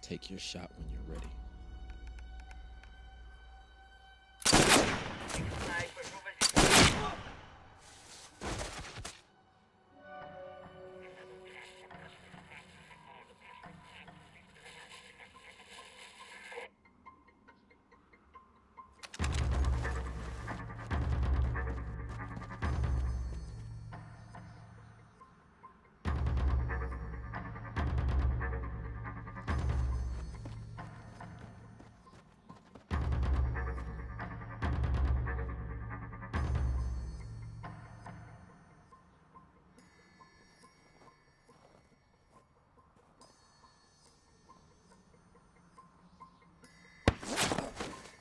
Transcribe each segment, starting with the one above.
Take your shot when you're ready.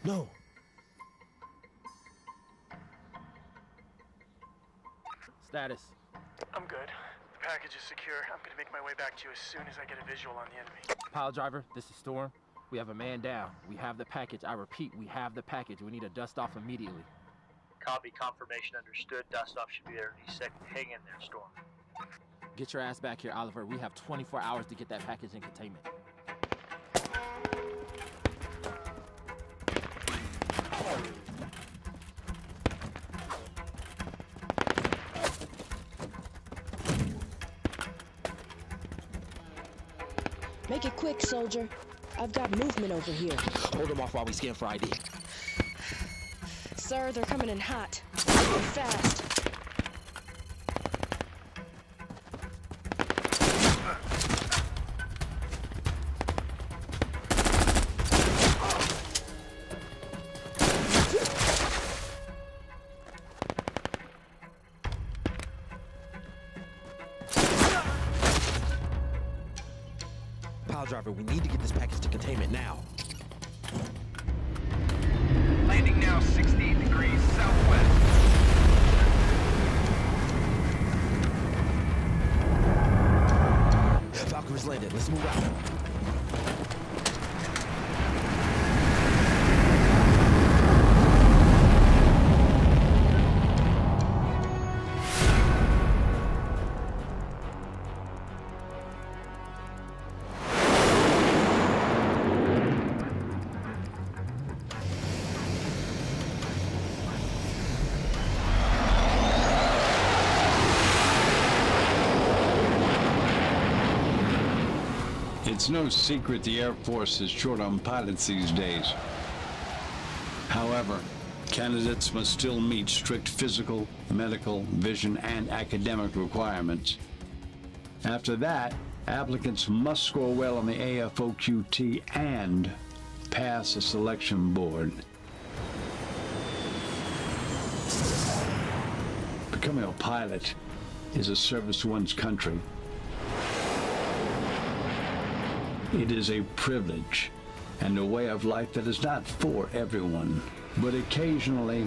No. Status. I'm good. The package is secure. I'm gonna make my way back to you as soon as I get a visual on the enemy. Pile driver, this is Storm. We have a man down. We have the package. I repeat, we have the package. We need a dust off immediately. Copy, confirmation understood. Dust off should be there any second. Hang in there, Storm. Get your ass back here, Oliver. We have 24 hours to get that package in containment. Make it quick, soldier. I've got movement over here. Hold them off while we scan for ID. Sir, they're coming in hot. Fast. Pile driver, we need to get this package to containment now. Landing now 68 degrees southwest. Valkyrie's landed. Let's move out. It's no secret the Air Force is short on pilots these days. However, candidates must still meet strict physical, medical, vision, and academic requirements. After that, applicants must score well on the AFOQT and pass a selection board. Becoming a pilot is a service to one's country. It is a privilege and a way of life that is not for everyone. But occasionally,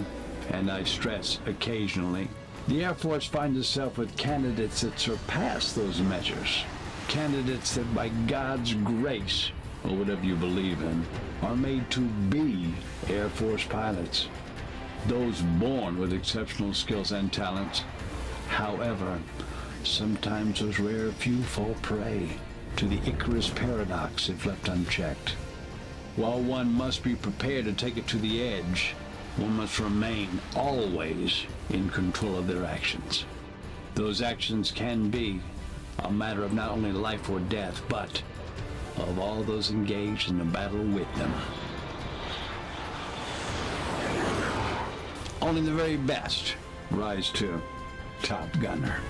and I stress occasionally, the Air Force finds itself with candidates that surpass those measures. Candidates that by God's grace, or whatever you believe in, are made to be Air Force pilots. Those born with exceptional skills and talents. However, sometimes those rare few fall prey to the Icarus paradox if left unchecked. While one must be prepared to take it to the edge, one must remain always in control of their actions. Those actions can be a matter of not only life or death, but of all those engaged in the battle with them. Only the very best rise to Top Gunner.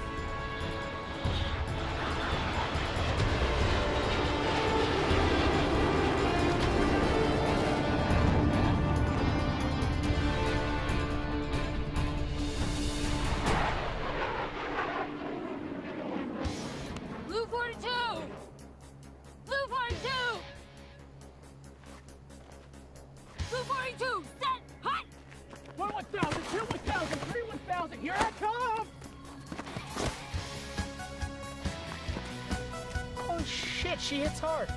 She hits hard.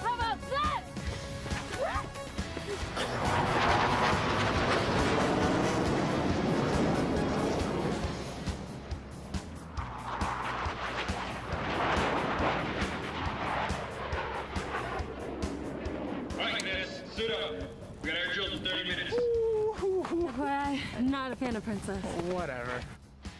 How about that? Diana, Princess. Whatever.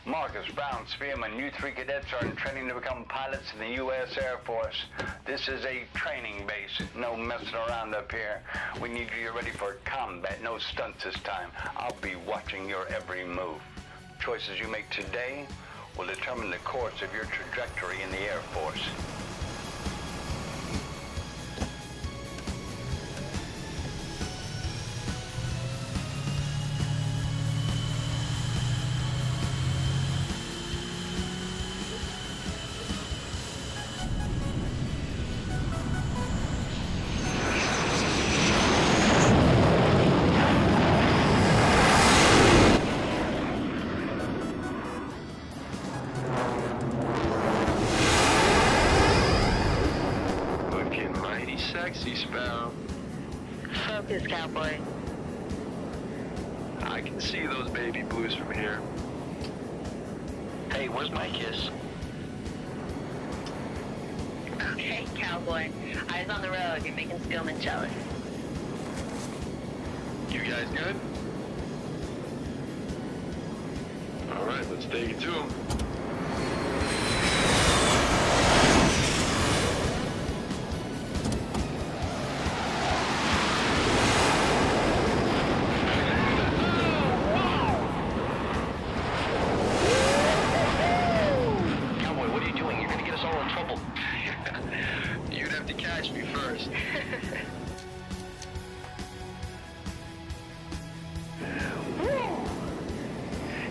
Marcus Brown, Spearman, you 3 cadets are in training to become pilots in the U.S. Air Force. This is a training base. No messing around up here. We need you ready for combat. No stunts this time. I'll be watching your every move. Choices you make today will determine the course of your trajectory in the Air Force. Sexy, Sparrow. Focus, cowboy. I can see those baby blues from here. Hey, where's my kiss? Okay, cowboy. Eyes on the road. You're making Spielman jealous. You guys good? All right, let's take it to him. You'd have to catch me first.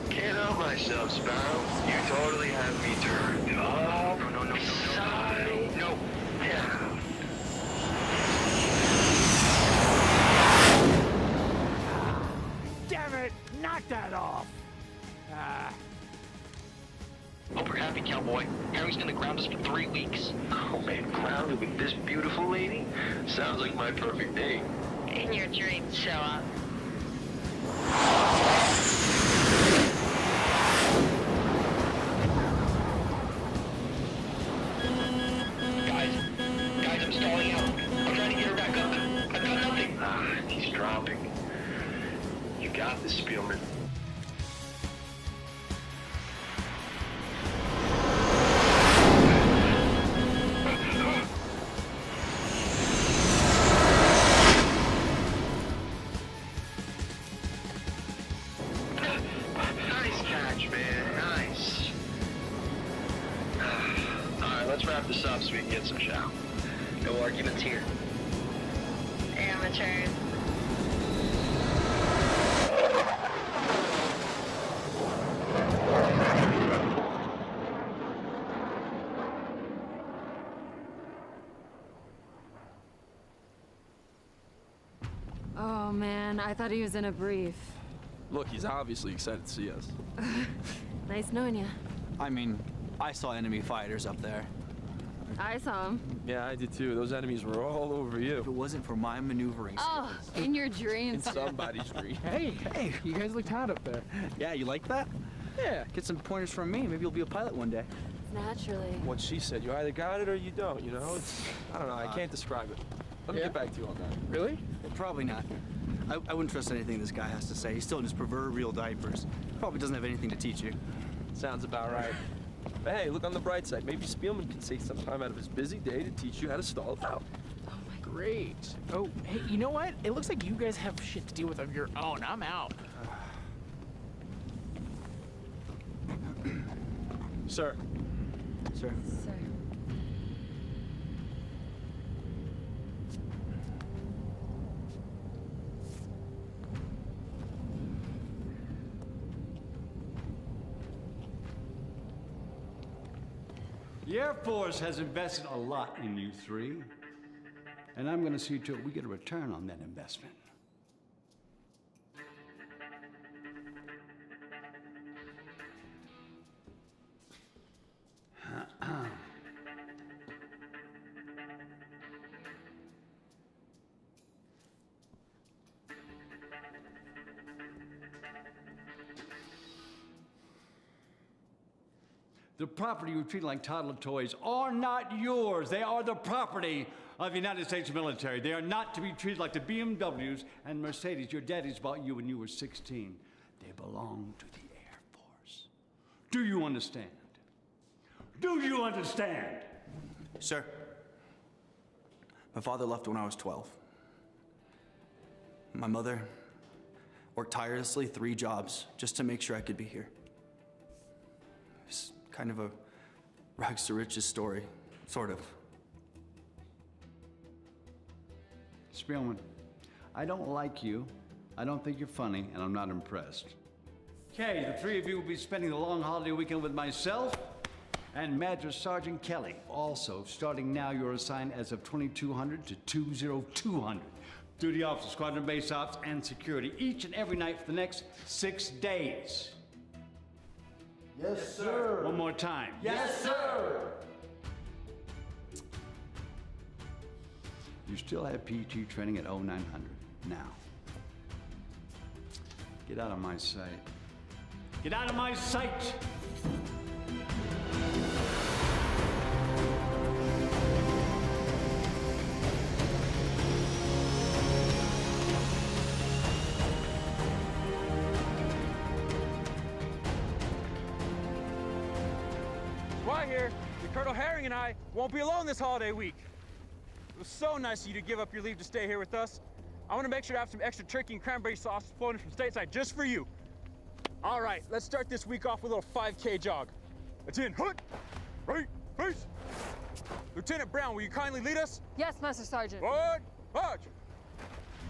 Can't help myself, Sparrow. You totally have me turned. Oh, no. No. Damn it! Knock that off! Hope you're happy, cowboy. Harry's gonna ground us for 3 weeks. Oh man, grounded with this beautiful lady? Sounds like my perfect date. In your dreams, show up. Guys, I'm stalling out. I'm trying to get her back up. I've got nothing. He's dropping. You got this, Spielman. Let's wrap this up so we can get some chow. No arguments here. Amateurs. Oh man, I thought he was in a brief. Look, he's obviously excited to see us. Nice knowing you. I mean, I saw enemy fighters up there. I saw him. Yeah, I did too. Those enemies were all over you. If it wasn't for my maneuvering Oh, in your dreams. In somebody's dream. Hey, you guys looked hot up there. Yeah, you like that? Yeah. Get some pointers from me. Maybe you'll be a pilot one day. Naturally. What she said, you either got it or you don't, you know? I don't know, I can't describe it. Let me get back to you on that. Really? Probably not. I wouldn't trust anything this guy has to say. He's still in his proverbial diapers. Probably doesn't have anything to teach you. Sounds about right. But hey, look on the bright side. Maybe Spielman can take some time out of his busy day to teach you how to stall it out. Oh my, great. Oh, hey, you know what? It looks like you guys have shit to deal with of your own. I'm out. Sir. Sir. Sir. The Air Force has invested a lot in you three, and I'm going to see to it we get a return on that investment. The property you treat like toddler toys are not yours. They are the property of the United States military. They are not to be treated like the BMWs and Mercedes your daddies bought you when you were 16. They belong to the Air Force. Do you understand? Do you understand? Sir, my father left when I was 12. My mother worked tirelessly 3 jobs just to make sure I could be here. It's kind of a rags to riches story, sort of. Spielman, I don't like you, I don't think you're funny, and I'm not impressed. Okay, the 3 of you will be spending the long holiday weekend with myself and Master Sergeant Kelly. Also, starting now, you're assigned as of 2200 to 20200. Duty officer, squadron base ops, and security each and every night for the next 6 days. Yes, sir. One more time. Yes, sir. You still have PT training at 0900. Now, get out of my sight. Get out of my sight! Why here? Colonel Herring and I won't be alone this holiday week. It was so nice of you to give up your leave to stay here with us. I want to make sure to have some extra turkey and cranberry sauce flown in from stateside just for you. All right, let's start this week off with a little 5K jog. It's in hood, right, face. Lieutenant Brown, will you kindly lead us? Yes, Master Sergeant. Forward, march.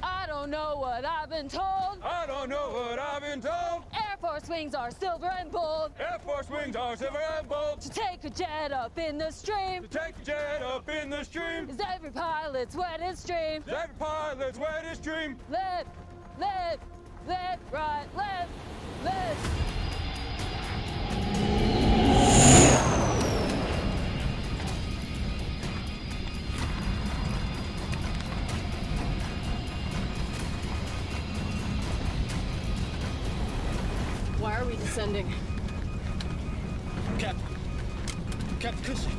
I don't know what I've been told. I don't know what I've been told. Air Force wings are silver and bold. Air Force wings are silver and bold. To take a jet up in the stream. To take a jet up in the stream. Is every pilot's wettest dream. Is every pilot's wettest dream. Left, left, left, right, left, left. Why are we descending? Captain Cushing.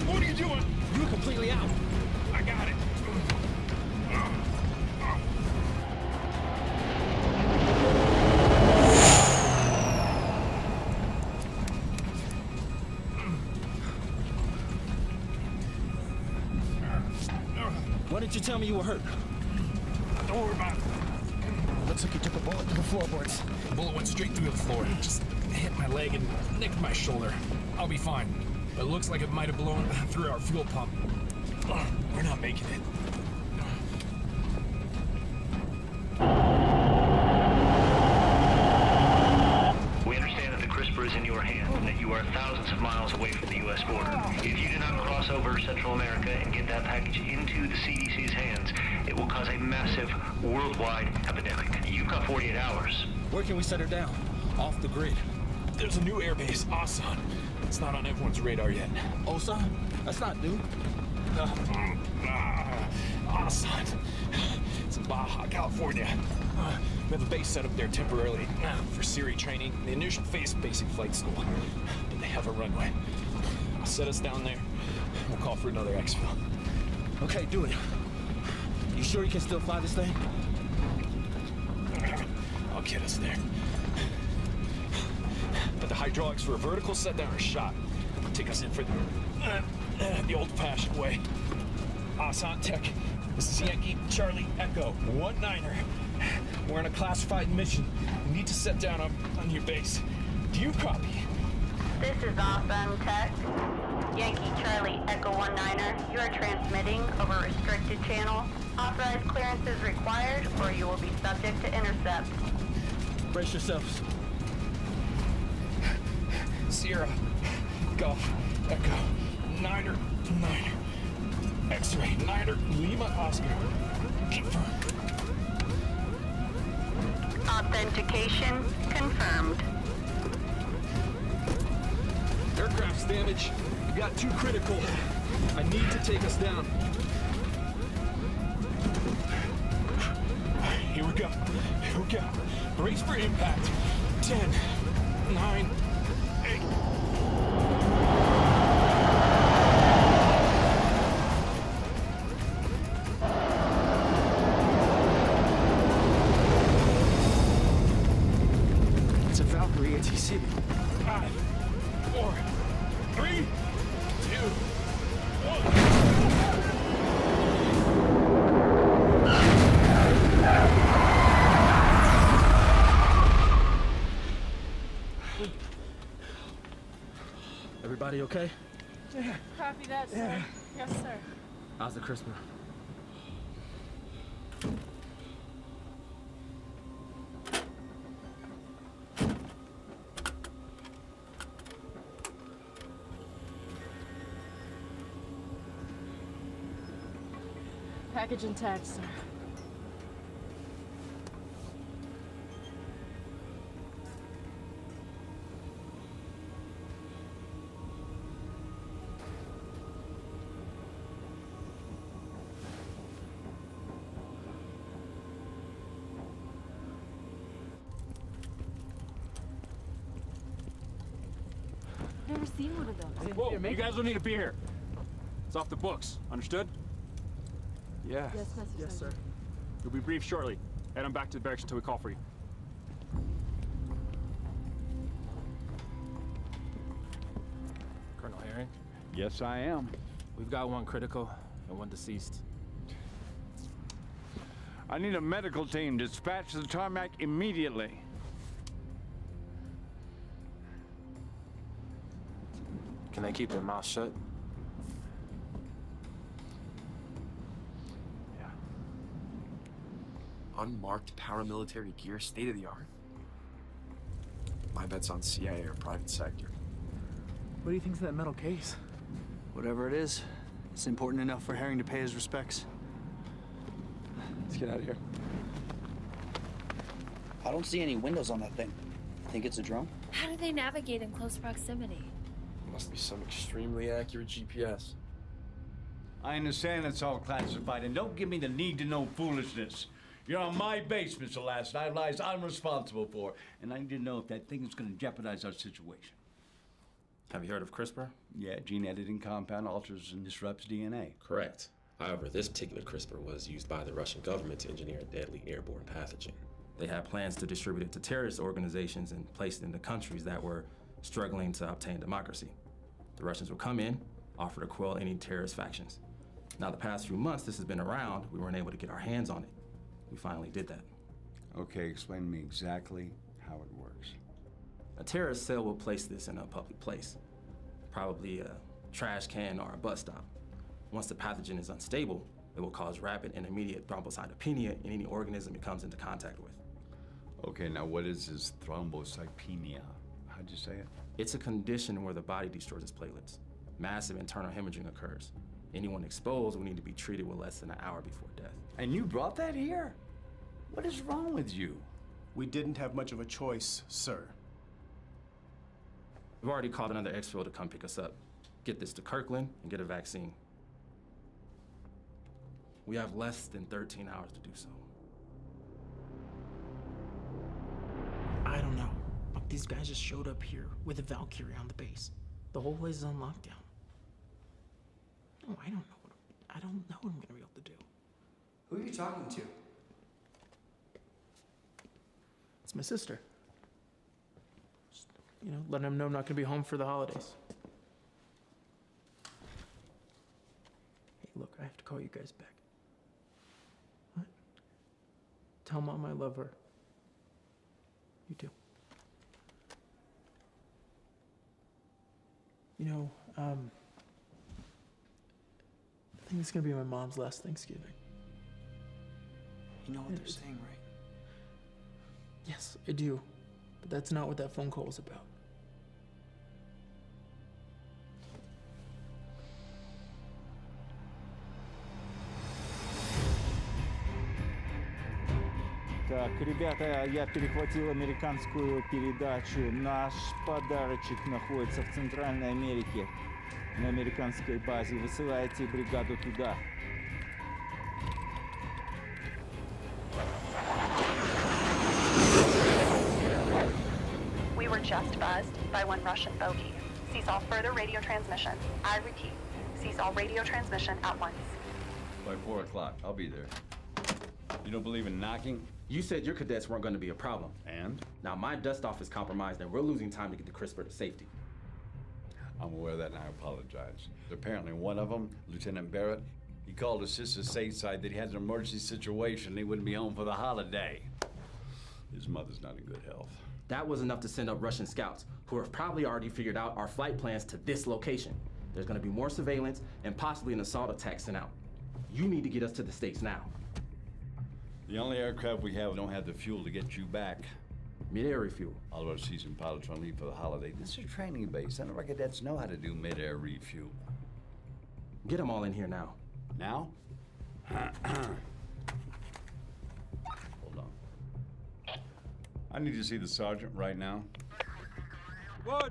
What are you doing? You're completely out. I got it. Why didn't you tell me you were hurt? Don't worry about it. Looks like you took a bullet to the floorboards. The bullet went straight through the floor. Just hit my leg and nicked my shoulder. I'll be fine. But it looks like it might have blown through our fuel pump. We're not making it. We understand that the CRISPR is in your hands and that you are thousands of miles away from the U.S. border. If you do not cross over Central America and get that package into the CDC's hands, it will cause a massive worldwide epidemic. You've got 48 hours. Where can we set her down? Off the grid. There's a new airbase, Asan. It's not on everyone's radar yet. Osan? That's not new. Asan. It's in Baja, California. We have a base set up there temporarily for Siri training. The initial phase of basic flight school. But they have a runway. I'll set us down there. We'll call for another exfil. Okay, do it. You sure you can still fly this thing? I'll get us there. But the hydraulics for a vertical set down are shot. Take us in for the old-fashioned way. Asan Tech, this is Yankee Charlie Echo 19er. We're on a classified mission. We need to set down on your base. Do you copy? This is Asan Tech. Yankee Charlie Echo 19er. You are transmitting over a restricted channel. Authorized clearances required, or you will be subject to intercept. Brace yourselves. Sierra, Golf, Echo, Niner, X-ray, Niner, Lima, Oscar. Confirmed. Authentication confirmed. Aircraft's damaged. We got 2 critical. I need to take us down. Here we go. Here we go. Brace for impact. 10, 9, 8. ATC. 5, 4, 3, 2, 1. Everybody okay? Yeah. Copy that, sir. Yeah. Yes, sir. How's the CRISPR? Package intact, sir. Never seen one of those. Whoa, you guys don't need to be here. It's off the books. Understood? Yeah. Yes, Master Yes, sir. Sergeant. You'll be briefed shortly. Head on back to the barracks until we call for you. Colonel Herring, Yes, I am. we've got one critical and one deceased. I need a medical team dispatched to the tarmac immediately. Can they keep their mouths shut? Yeah. Unmarked paramilitary gear, state of the art. My bet's on CIA or private sector. What do you think's in that metal case? Whatever it is, it's important enough for Herring to pay his respects. Let's get out of here. I don't see any windows on that thing. Think it's a drone? How do they navigate in close proximity? Must be some extremely accurate GPS. I understand it's all classified, and don't give me the need-to-know foolishness. You're on my base, Mr. Last. I realize I'm responsible for, and I need to know if that thing is going to jeopardize our situation. Have you heard of CRISPR? Yeah, gene editing compound alters and disrupts DNA. Correct. However, this particular CRISPR was used by the Russian government to engineer a deadly airborne pathogen. They had plans to distribute it to terrorist organizations and place it into countries that were struggling to obtain democracy. The Russians would come in, offer to quell any terrorist factions. Now, the past few months this has been around, we weren't able to get our hands on it. We finally did that. Okay, explain to me exactly how it works. A terrorist cell will place this in a public place, probably a trash can or a bus stop. Once the pathogen is unstable, it will cause rapid and immediate thrombocytopenia in any organism it comes into contact with. Okay, now what is this thrombocytopenia? How'd you say it? It's a condition where the body destroys its platelets. Massive internal hemorrhaging occurs. Anyone exposed will need to be treated with less than an hour before death. And you brought that here? What is wrong with you? We didn't have much of a choice, sir. We've already called another exfil to come pick us up, get this to Kirkland, and get a vaccine. We have less than 13 hours to do so. I don't know, but these guys just showed up here with a Valkyrie on the base. The whole place is on lockdown. No, I don't know what I'm gonna be able to do. Who are you talking to? It's my sister. Just, letting them know I'm not gonna be home for the holidays. Hey, look, I have to call you guys back. What? Tell Mom I love her. You too. I think it's gonna be my mom's last Thanksgiving. You know what they're saying, right? Yes, I do. But that's not what that phone call was about. Так, ребята, я перехватил американскую передачу. Наш подарочек находится в Центральной Америке, на американской базе. Высылайте бригаду туда. We were just buzzed by one Russian bogey. Cease all further radio transmission. I repeat, cease all radio transmission at once. By 4 o'clock, I'll be there. You don't believe in knocking? You said your cadets weren't going to be a problem. And? Now my dust-off is compromised and we're losing time to get the CRISPR to safety. I'm aware of that and I apologize. Apparently one of them, Lieutenant Barrett, he called his sister stateside that he had an emergency situation and he wouldn't be home for the holiday. His mother's not in good health. That was enough to send up Russian scouts, who have probably already figured out our flight plans to this location. There's gonna be more surveillance and possibly an assault attack sent out. You need to get us to the States now. The only aircraft we have don't have the fuel to get you back. Mid-air refuel. All of our seasoned pilots on leave for the holiday. This is a training base. None of our cadets know how to do mid-air refuel. Get them all in here now. Now? Hold on. I need to see the sergeant right now. 1,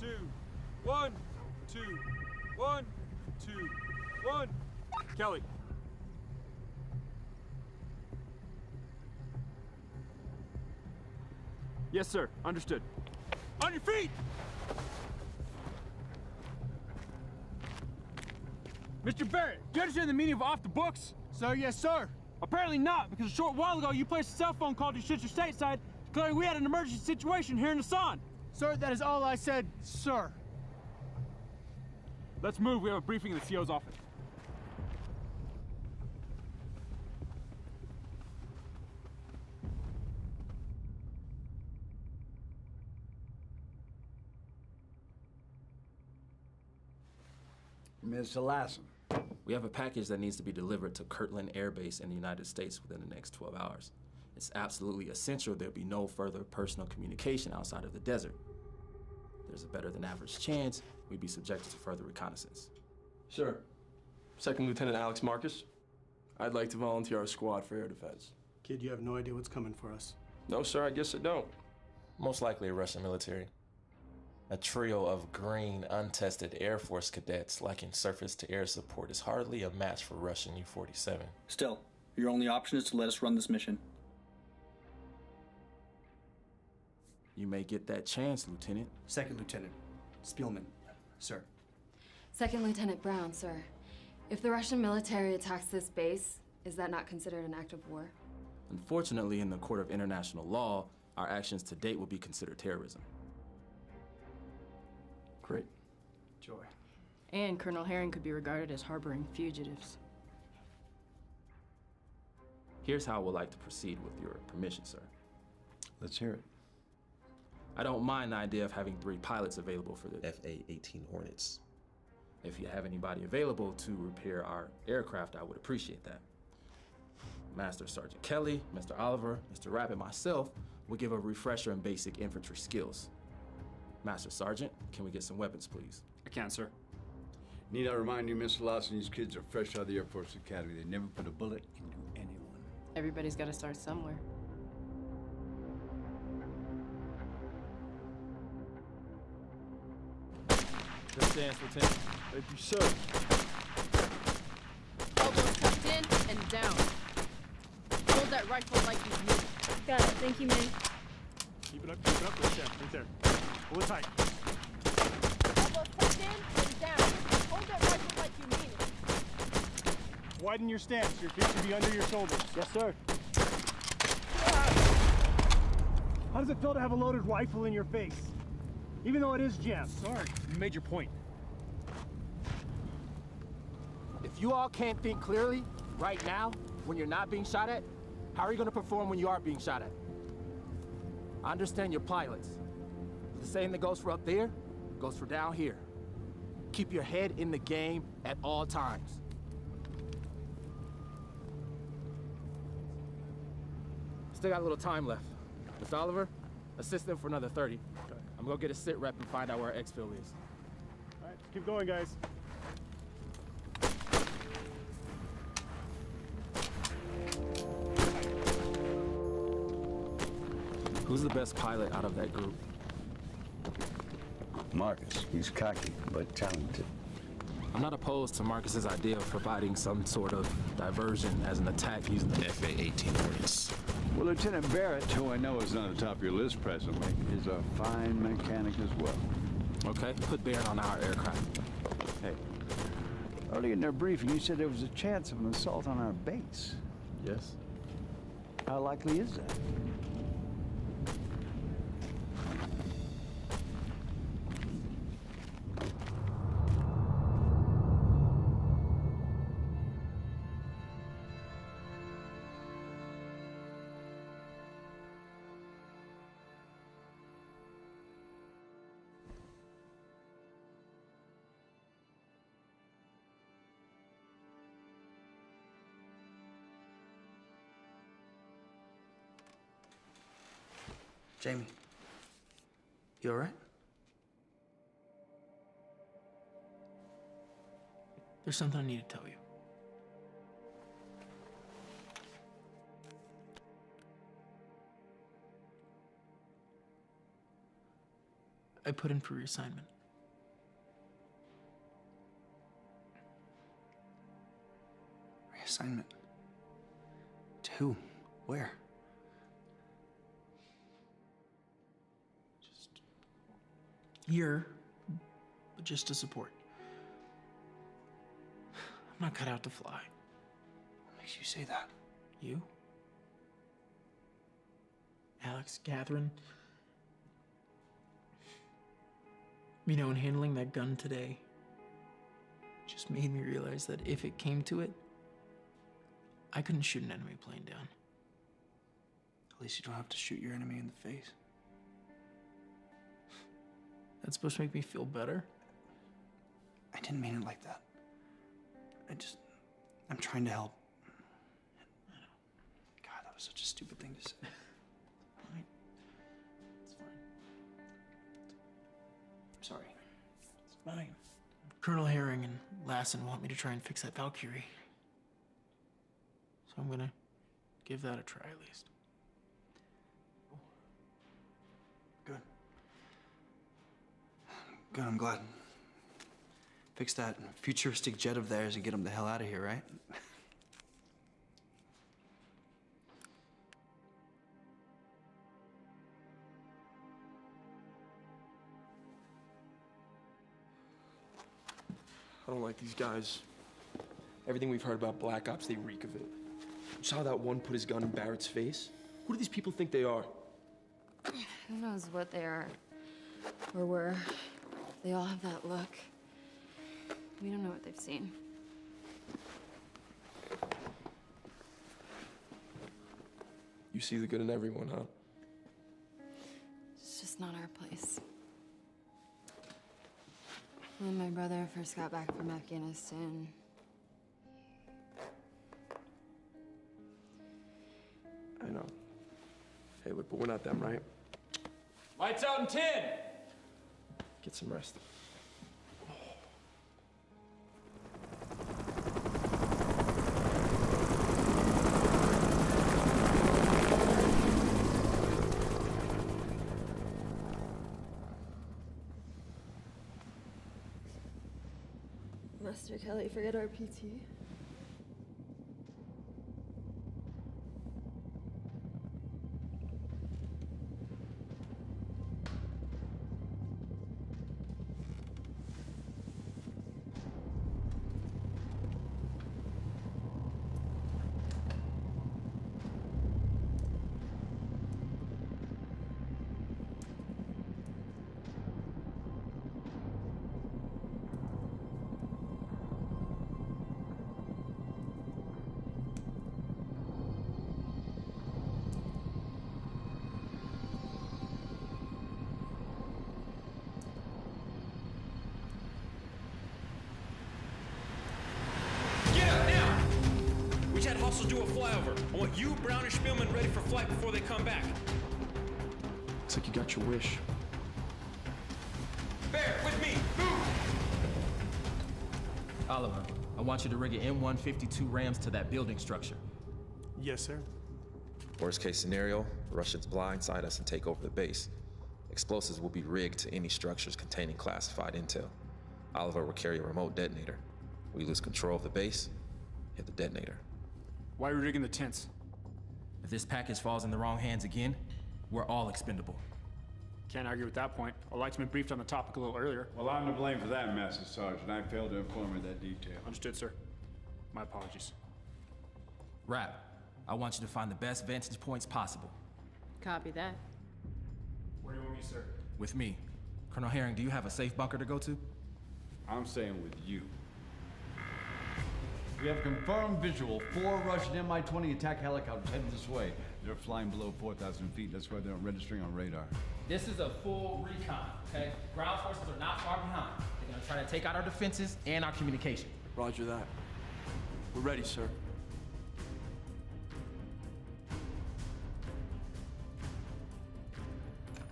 2, 1, 2, 1, 2, 1. Kelly. Yes, sir. Understood. On your feet! Mr. Barrett, do you understand the meaning of off the books? Sir, yes, sir. Apparently not, because a short while ago you placed a cell phone call to Citrus Stateside declaring we had an emergency situation here in Asan. Sir, that is all I said, sir. Let's move. We have a briefing in the CO's office. Mr. Lassen. We have a package that needs to be delivered to Kirtland Air Base in the United States within the next 12 hours. It's absolutely essential there be no further personal communication outside of the desert. There's a better than average chance we'd be subjected to further reconnaissance. Sir. Second Lieutenant Alex Marcus. I'd like to volunteer our squad for air defense. Kid, you have no idea what's coming for us. No, sir, I guess I don't. Most likely Russian military. A trio of green, untested Air Force cadets lacking surface-to-air support is hardly a match for Russian U-47. Still, your only option is to let us run this mission. You may get that chance, Lieutenant. Second Lieutenant Spielman, sir. Second Lieutenant Brown, sir. If the Russian military attacks this base, is that not considered an act of war? Unfortunately, in the court of international law, our actions to date will be considered terrorism. Great. Joy. And Colonel Herring could be regarded as harboring fugitives. Here's how I would like to proceed with your permission, sir. Let's hear it. I don't mind the idea of having 3 pilots available for the FA-18 Hornets. If you have anybody available to repair our aircraft, I would appreciate that. Master Sergeant Kelly, Mr. Oliver, Mr. Rapp, and myself will give a refresher in basic infantry skills. Master Sergeant, can we get some weapons, please? I can, sir. Need I remind you, Mr. Lawson, these kids are fresh out of the Air Force Academy. They never put a bullet into anyone. Everybody's got to start somewhere. Good stance, Lieutenant. Thank you, sir. Elbows tucked in and down. Hold that rifle like you mean it. Got it. Thank you, May. Keep it up, right there, right there. Pull it tight. Elbows tucked in and down. Hold that rifle like you mean it. Widen your stance. Your feet should be under your shoulders. Yes, sir. How does it feel to have a loaded rifle in your face? Even though it is jammed. Sorry, you made your point. If you all can't think clearly right now when you're not being shot at, how are you going to perform when you are being shot at? I understand you're pilots. But the same that goes for up there goes for down here. Keep your head in the game at all times. Still got a little time left. Mr. Oliver, assist them for another 30. Okay. I'm gonna go get a sit rep and find out where our exfil is. All right, keep going, guys. Who's the best pilot out of that group? Marcus. He's cocky, but talented. I'm not opposed to Marcus's idea of providing some sort of diversion as an attack using the FA-18 Hornets. Well, Lieutenant Barrett, who I know is on the top of your list presently, is a fine mechanic as well. Okay, put Barrett on our aircraft. Hey, early in their briefing, you said there was a chance of an assault on our base. Yes. How likely is that? Jamie, you all right? There's something I need to tell you. I put in for reassignment. Reassignment? To who? Where? Here, but just to support. I'm not cut out to fly. What makes you say that? You? Alex, Catherine. You know, in handling that gun today, just made me realize that if it came to it, I couldn't shoot an enemy plane down. At least you don't have to shoot your enemy in the face. That's supposed to make me feel better? I didn't mean it like that. I'm trying to help. God, that was such a stupid thing to say. It's fine. I'm sorry. It's fine. Colonel Herring and Lassen want me to try and fix that Valkyrie. So I'm gonna give that a try at least. Good. Good, I'm glad. Fix that futuristic jet of theirs and get them the hell out of here, right? I don't like these guys. Everything we've heard about Black Ops, they reek of it. You saw that one put his gun in Barrett's face? Who do these people think they are? Who knows what they are or were. They all have that look. We don't know what they've seen. You see the good in everyone, huh? It's just not our place. When my brother first got back from Afghanistan, I know. Hey, look, but we're not them, right? Lights out in 10! Get some rest. Master Kelly, forget our PT. Hostile do a flyover. I want you, Brown, and Spielman ready for flight before they come back. Looks like you got your wish. Bear, with me! Move! Oliver, I want you to rig an M152 Rams to that building structure. Yes, sir. Worst case scenario, the Russians blindside us and take over the base. Explosives will be rigged to any structures containing classified intel. Oliver will carry a remote detonator. We lose control of the base, hit the detonator. Why are we rigging the tents? If this package falls in the wrong hands again, we're all expendable. Can't argue with that point. Our light's been briefed on the topic a little earlier. Well, I'm to blame for that, Master Sergeant. I failed to inform you of that detail. Understood, sir. My apologies. Rap, I want you to find the best vantage points possible. Copy that. Where do you want me, sir? With me. Colonel Herring, do you have a safe bunker to go to? I'm saying with you. We have confirmed visual. 4 Russian Mi-20 attack helicopters heading this way. They're flying below 4,000 feet. That's why they're not registering on radar. This is a full recon, okay? Ground forces are not far behind. They're gonna try to take out our defenses and our communication. Roger that. We're ready, sir.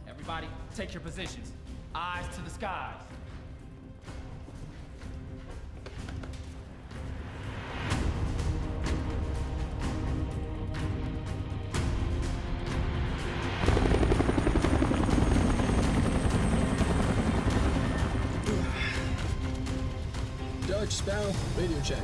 Everybody, take your positions. Eyes to the skies. Dutch, Sparrow, radio check.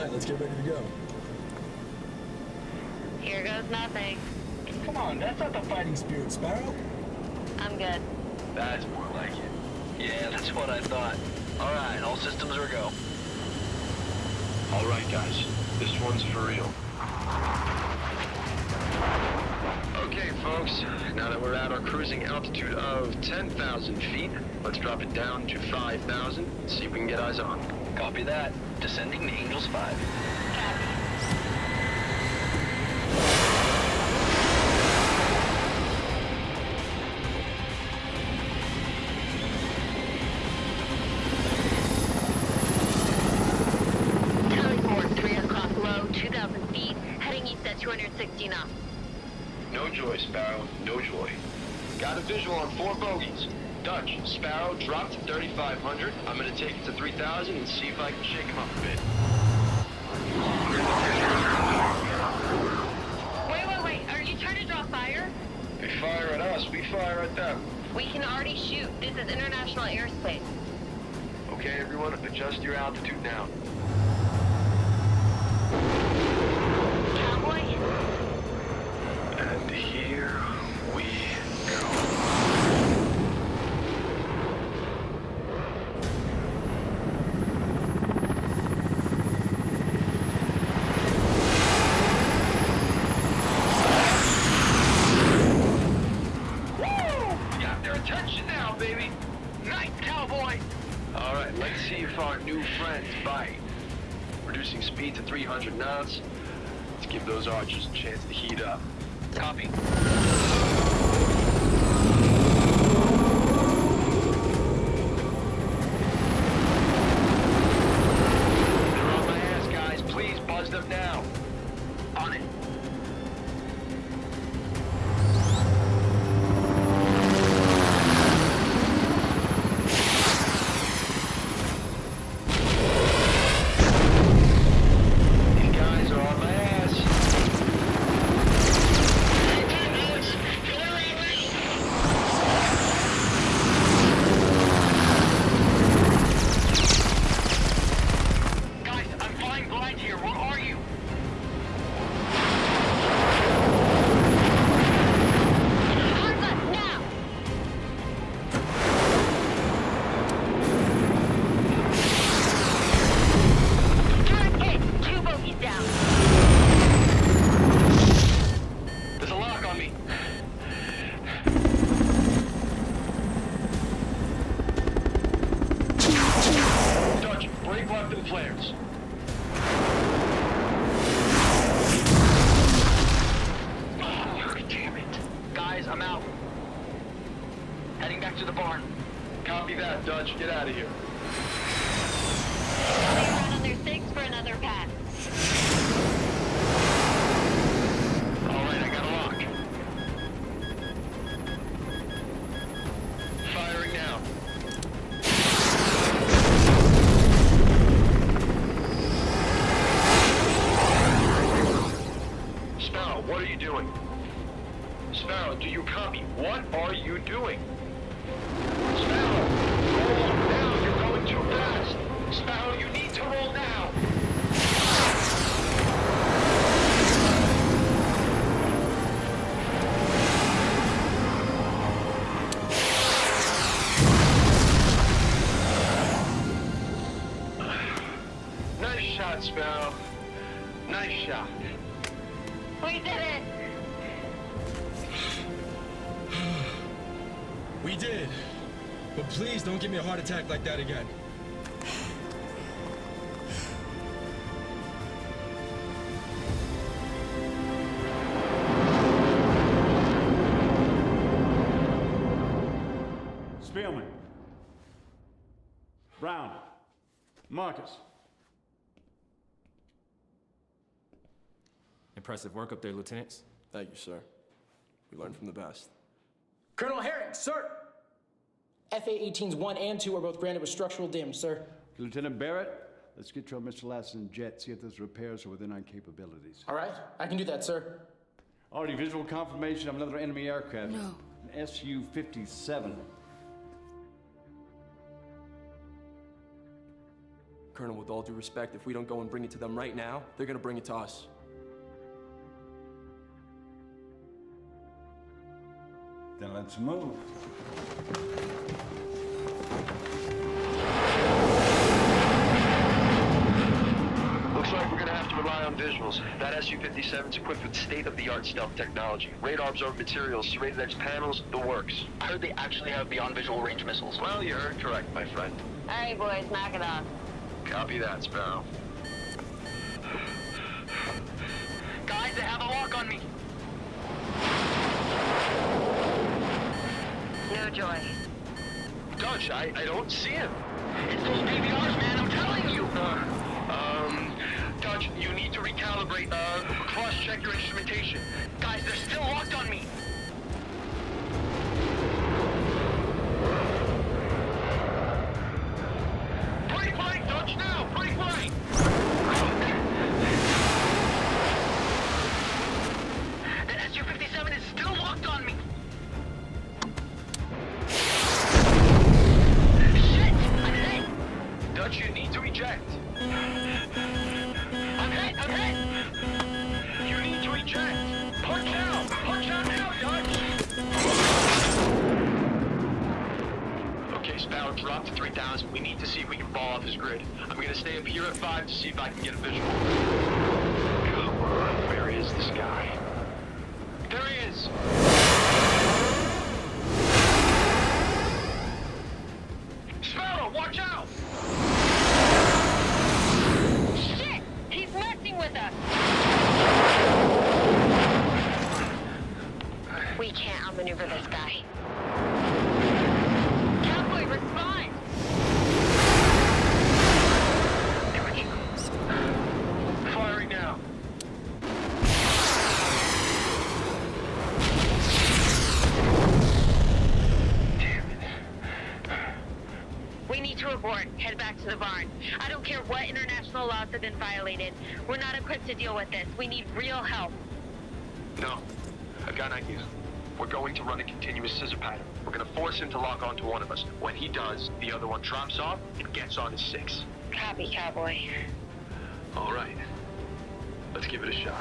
Let's get ready to go. Here goes nothing. Come on, that's not the fighting spirit, Sparrow. I'm good. That's more like it. Yeah, that's what I thought. All right, all systems are go. All right, guys. This one's for real. Okay, folks. Now that we're at our cruising altitude of 10,000 feet, let's drop it down to 5,000. See if we can get eyes on. Copy that. Descending to Angels 5. Charlie 4, 3 o'clock low, 2,000 feet, heading east at 260 knots. No joy, Sparrow. No joy. Got a visual on 4 bogeys. Dutch, Sparrow dropped to 3,500. I'm gonna take it to 3,000 and see if I can shake him up a bit. Wait. Are you trying to draw fire? They fire at us, we fire at them. We can already shoot. This is international airspace. Okay, everyone, adjust your altitude now. Cowboy? And here we go. Reducing speed to 300 knots. Let's give those archers a chance to heat up. Copy. They're on my ass, guys. Please buzz them now. On it. Flares. Oh, damn it. Guys, I'm out. Heading back to the barn. Copy that, Dutch. Get out of here. Clear on their 6 for another pass. All right, I got a lock. Firing now. Sparrow, do you copy? What are you doing? Sparrow, roll now. You're going too fast. Sparrow, you need to roll now. Nice shot, Sparrow. Nice shot. We did it! We did. But please don't give me a heart attack like that again. Spielman. Brown. Marcus. Impressive work up there, lieutenants. Thank you, sir. We learned from the best. Colonel Herring, sir! FA-18s 1 and 2 are both branded with structural damage, sir. Lieutenant Barrett, let's get you on Mr. Lasson's jet, see if those repairs are within our capabilities. All right, I can do that, sir. Already visual confirmation of another enemy aircraft. No. An Su-57. Colonel, with all due respect, if we don't go and bring it to them right now, they're gonna bring it to us. Then let's move. Looks like we're gonna have to rely on visuals. That Su-57's equipped with state-of-the-art stealth technology. Radar absorbed materials, serrated edge panels, the works. I heard they actually have beyond visual range missiles. Well, you heard correct, my friend. All right, boys, knock it off. Copy that, Sparrow. Guys, they have a lock on me. No joy. Dutch, I don't see him. It's those PBRs, man, I'm telling you. Dutch, you need to recalibrate, cross-check your instrumentation. Guys, they're still locked on me. Break right, Dutch, now! Break right! The Su-57 is still locked on me. Shit! I'm hit! Dutch, you need to eject. I'm hit! You need to eject. Punch out! Punch out now, Dutch! Okay, Sparrow, drop to 3,000. We need to see if we can fall off his grid. I'm gonna stay up here at 5 to see if I can get a visual. Come on, where is this guy? There he is! Sparrow, watch out! Shit! He's messing with us! We can't outmaneuver this guy. Cowboy, respond! Firing now. We need to abort. Head back to the barn. I don't care what international laws have been violated. We're not equipped to deal with this. We need real help. No, I've got an idea. We're going to run a continuous scissor pattern. We're gonna force him to lock onto one of us. When he does, the other one drops off and gets on his 6. Copy, cowboy. All right. Let's give it a shot.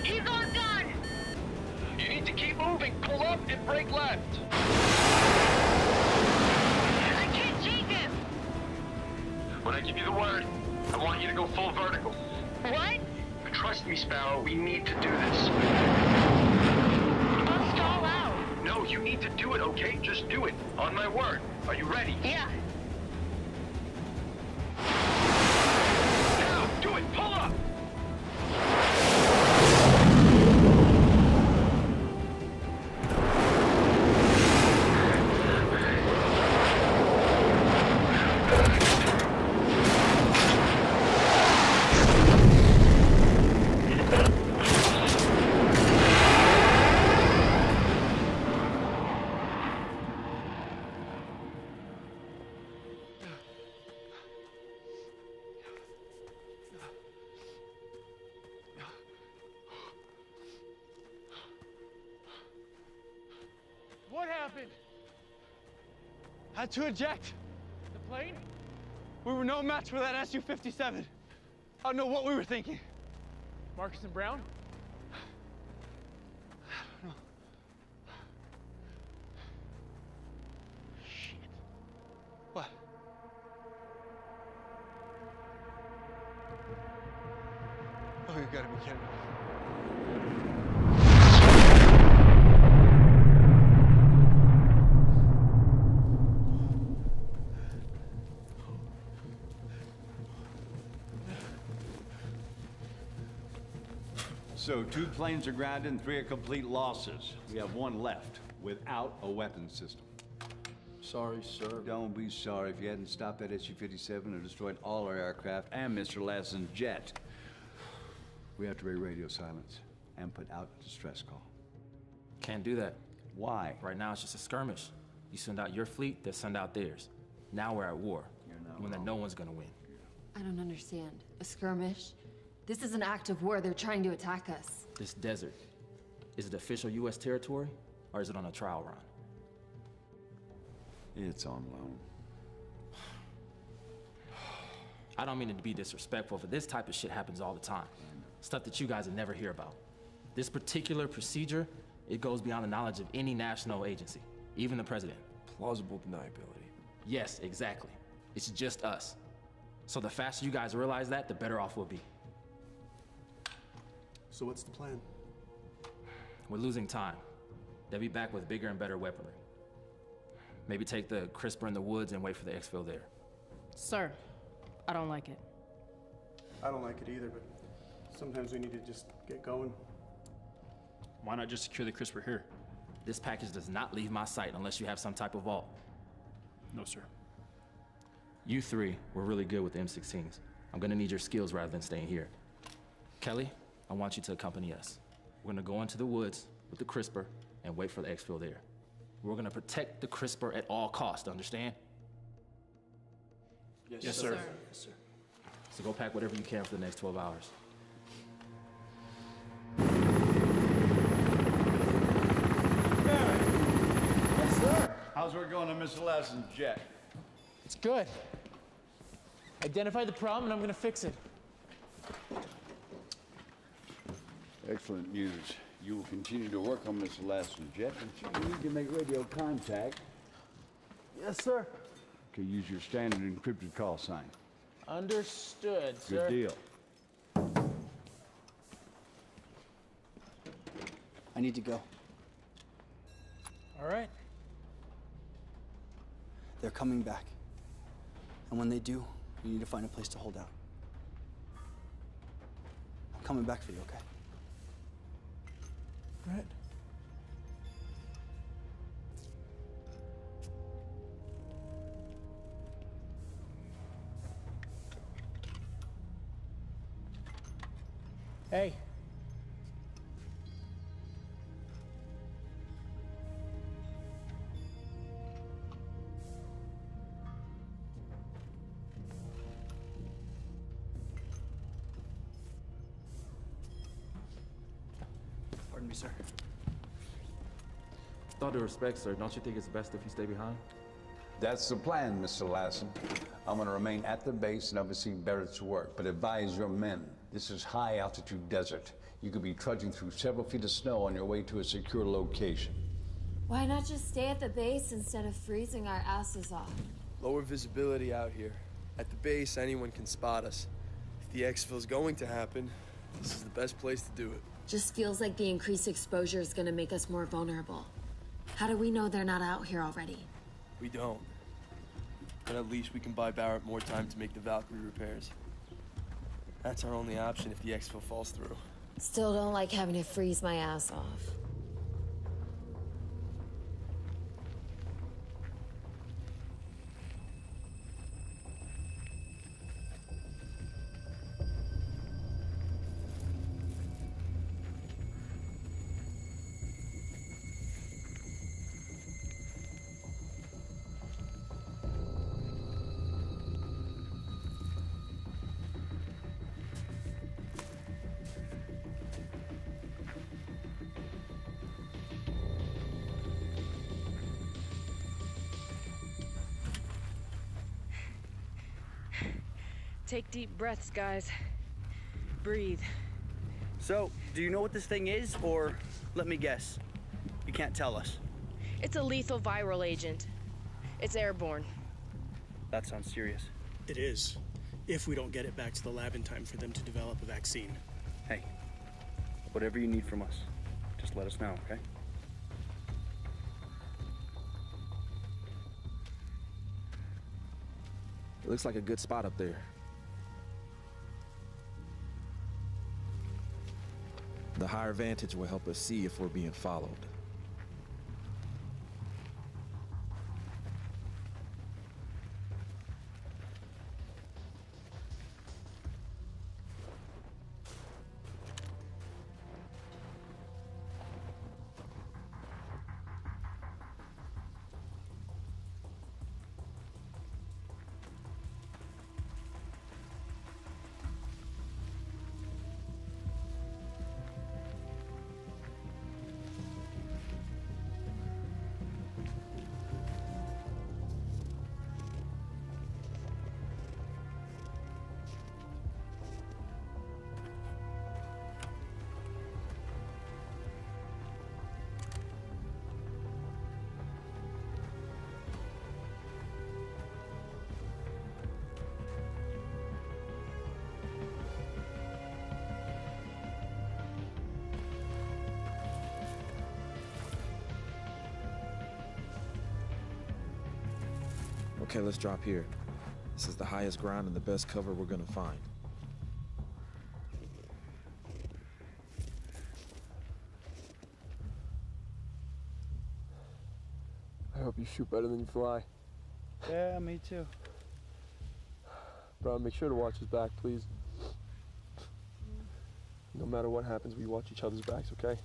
He's on gun! You need to keep moving. Pull up and break left. I can't shake him! When I give you the word, I want you to go full vertical. What? Trust me, Sparrow, we need to do this. I'll stall out. No, you need to do it, okay? Just do it. On my word. Are you ready? Yeah. Now, do it. Pull up. happened? Had to eject. The plane? We were no match for that Su-57. I don't know what we were thinking. Marcus and Brown? I don't know. Shit. What? Oh, you gotta be kidding me. So 2 planes are grounded and 3 are complete losses. We have 1 left without a weapons system. Sorry, sir. Don't be sorry. If you hadn't stopped that Su-57 or destroyed all our aircraft and Mr. Lassen's jet, we have to break radio silence and put out a distress call. Can't do that. Why? Right now it's just a skirmish. You send out your fleet, they send out theirs. Now we're at war. When that no one's gonna win. I don't understand. A skirmish? This is an act of war. They're trying to attack us. This desert, is it official U.S. territory, or is it on a trial run? It's on loan. I don't mean to be disrespectful, but this type of shit happens all the time. Stuff that you guys would never hear about. This particular procedure, it goes beyond the knowledge of any national agency, even the president. Plausible deniability. Yes, exactly. It's just us. So the faster you guys realize that, the better off we'll be. So what's the plan? We're losing time. They'll be back with bigger and better weaponry. Maybe take the CRISPR in the woods and wait for the exfil there. Sir, I don't like it. I don't like it either, but sometimes we need to just get going. Why not just secure the CRISPR here? This package does not leave my sight unless you have some type of vault. No, sir. You 3 were really good with the M16s. I'm gonna need your skills rather than staying here. Kelly, I want you to accompany us. We're gonna go into the woods with the CRISPR and wait for the exfil there. We're gonna protect the CRISPR at all costs, understand? Yes, sir. Yes, sir. So go pack whatever you can for the next 12 hours. Yes, sir. How's work going on Mr. Lassen's jet? It's good. Identify the problem and I'm gonna fix it. Excellent news. You will continue to work on Mr. Lassen's jet, but you need to make radio contact. Yes, sir. Okay, use your standard encrypted call sign. Understood, sir. Good deal. I need to go. All right. They're coming back. And when they do, you need to find a place to hold out. I'm coming back for you, okay? Right. Hey. Pardon me, sir. With all due respect, sir, don't you think it's best if you stay behind? That's the plan, Mr. Lassen. I'm going to remain at the base and oversee Barrett's work, but advise your men. This is high-altitude desert. You could be trudging through several feet of snow on your way to a secure location. Why not just stay at the base instead of freezing our asses off? Lower visibility out here. At the base, anyone can spot us. If the exfil's going to happen, this is the best place to do it. Just feels like the increased exposure is gonna make us more vulnerable. How do we know they're not out here already? We don't. But at least we can buy Barrett more time to make the Valkyrie repairs. That's our only option if the exfil falls through. Still don't like having to freeze my ass off. Take deep breaths, guys. Breathe. So, do you know what this thing is, or let me guess? You can't tell us. It's a lethal viral agent. It's airborne. That sounds serious. It is, if we don't get it back to the lab in time for them to develop a vaccine. Hey, whatever you need from us, just let us know, okay? It looks like a good spot up there. The higher vantage will help us see if we're being followed. Okay, let's drop here. This is the highest ground and the best cover we're gonna find. I hope you shoot better than you fly. Yeah, me too. Bro, make sure to watch his back, please. No matter what happens, we watch each other's backs, okay?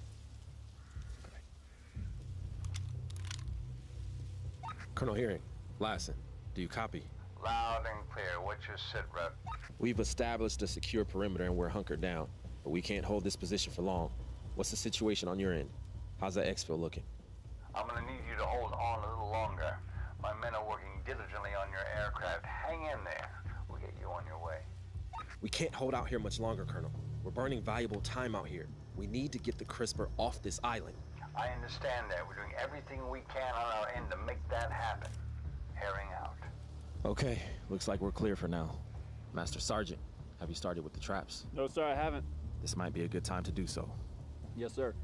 Colonel Hearing, Lassen, do you copy? Loud and clear. What's your sit rep? We've established a secure perimeter and we're hunkered down, but we can't hold this position for long. What's the situation on your end? How's that exfil looking? I'm gonna need you to hold on a little longer. My men are working diligently on your aircraft. Hang in there. We'll get you on your way. We can't hold out here much longer, Colonel. We're burning valuable time out here. We need to get the CRISPR off this island. I understand that. We're doing everything we can on our end to make that happen. Herring out. Okay, looks like we're clear for now. Master Sergeant, have you started with the traps? No, sir, I haven't. This might be a good time to do so. Yes, sir.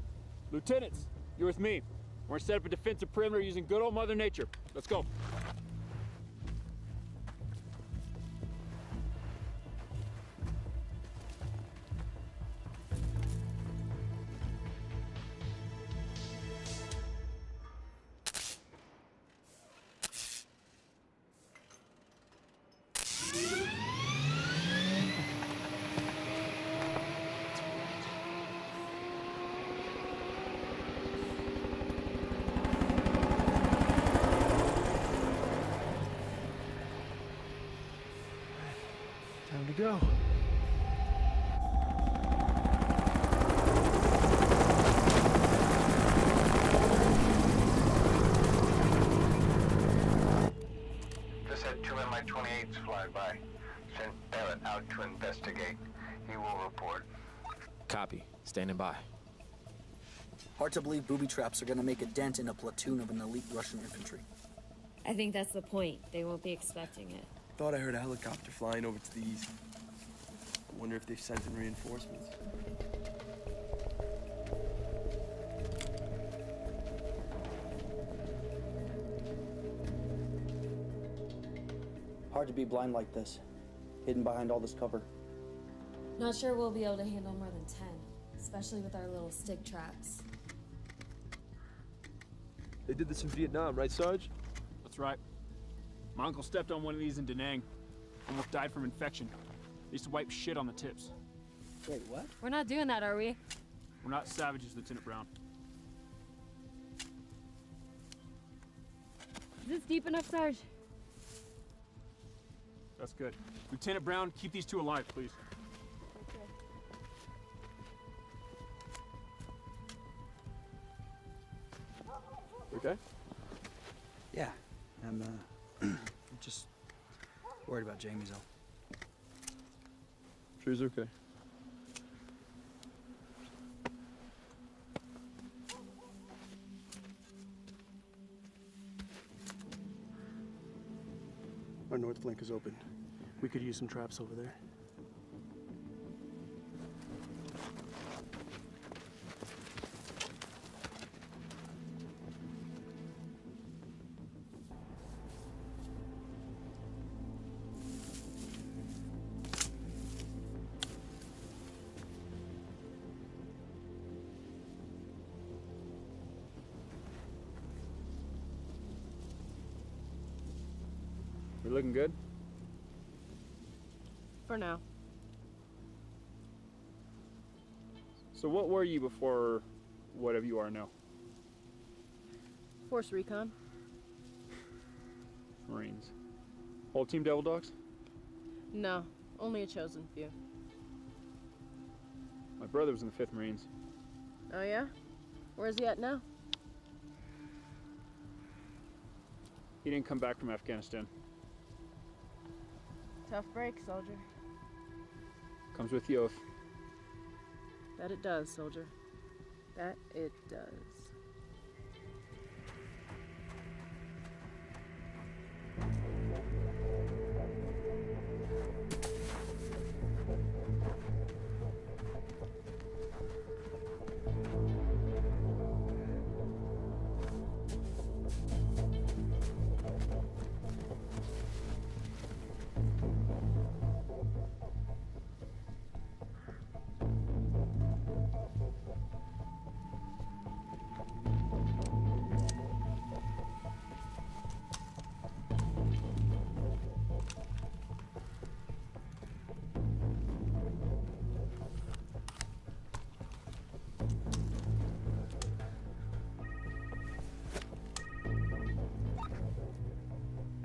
Lieutenants, you're with me. We're gonna set up a defensive perimeter using good old Mother Nature. Let's go. Time to go. Just had 2 Mi-28s fly by. Sent Barrett out to investigate. He will report. Copy. Standing by. Hard to believe booby traps are gonna make a dent in a platoon of an elite Russian infantry. I think that's the point. They won't be expecting it. Thought I heard a helicopter flying over to the east. I wonder if they've sent in reinforcements. Hard to be blind like this, hidden behind all this cover. Not sure we'll be able to handle more than 10, especially with our little stick traps. They did this in Vietnam, right, Sarge? That's right. My uncle stepped on one of these in Da Nang. Almost died from infection. They used to wipe shit on the tips. Wait, what? We're not doing that, are we? We're not savages, Lieutenant Brown. Is this deep enough, Sarge? That's good. Lieutenant Brown, keep these two alive, please. Okay? Yeah, I'm just worried about Jamie's though. Sure he's okay. Our north flank is open. We could use some traps over there. We're looking good? For now. So what were you before whatever you are now? Force recon. Marines. Whole team Devil Dogs? No, only a chosen few. My brother was in the 5th Marines. Oh yeah? Where's he at now? He didn't come back from Afghanistan. Tough break, soldier. Comes with the oath. That it does, soldier. That it does.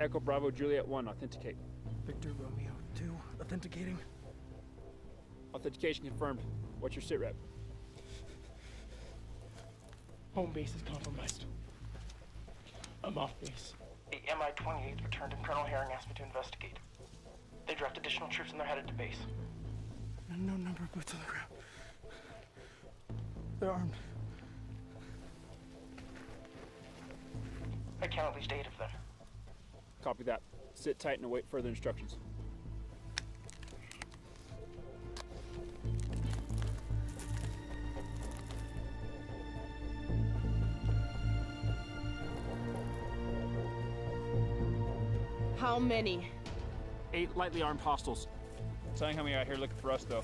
Echo Bravo Juliet 1, authenticate. Victor Romeo 2, authenticating. Authentication confirmed. What's your sit rep? Home base is compromised. I'm off base. The MI-28 returned and Colonel Herring asked me to investigate. They draft additional troops and they're headed to base. An unknown number of boots on the ground. They're armed. I count at least 8 of them. Copy that. Sit tight and await further instructions. How many? 8 lightly armed hostiles. Telling how many out here looking for us, though.